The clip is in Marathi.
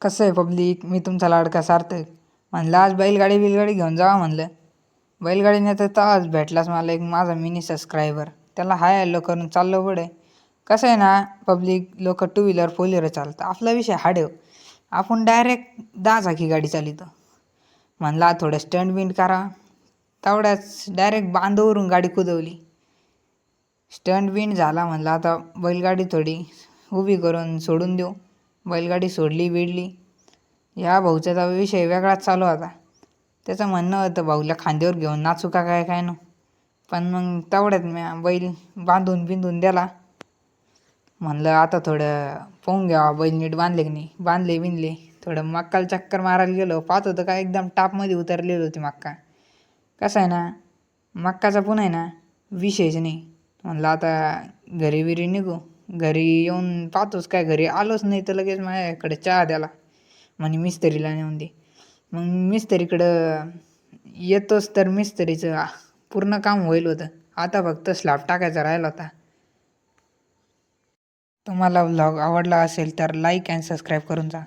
कसं आहे पब्लिक, मी तुमचा लाडका सार्थक. म्हणलं आज बैलगाडी घेऊन जावा म्हणलं. बैलगाडीने तर आज भेटलाच मला एक माझा मिनी सबस्क्रायबर. त्याला हाय हॅलो करून चाललो पुढे. कसं आहे ना पब्लिक, लोक टू व्हीलर 4 व्हीलर चालतं, आपला विषय हाडेव. आपण डायरेक्ट 10 चाकी गाडी चालितो. म्हणला थोडं स्टंट बिंट करा, तेवढ्याच डायरेक्ट बांधावरून गाडी कुदवली. स्टंट बिंट झाला. म्हणलं आता बैलगाडी थोडी उभी करून सोडून देऊ. बैलगाडी सोडली बिडली. या भाऊचा विषय वेगळाच चालू होता. त्याचं म्हणणं होतं भाऊला खांद्यावर घेऊन नाचू का काय नो. पण मग तेवढ्यात मी बैल बांधून बिंधून दिला. म्हणलं आता थोडं पाहून घ्या बैल नीट बांधले की नाही. बांधले बिनले थोडं मक्काला चक्कर मारायला गेलो. पाहत होतं का एकदम टापमध्ये उतरलेली होती मक्का. कसं आहे ना मक्काचा पुन्हा आहे ना विषयच नाही. म्हणलं आता घरी बिरी निघू. घरी येऊन पाहतोच काय घरी आलोच नाही तर लगेच माझ्याकडे चहा द्याला म्हणे मिस्त्रीला नेऊन दे. मग मिस्त्रीकडं येतोच तर मिस्त्रीचं पूर्ण काम होईल होतं. आता फक्त स्लॅब टाकायचा राहिला होता. तुम्हाला व्लॉग आवडला असेल तर लाईक अँड सबस्क्राईब करून जा.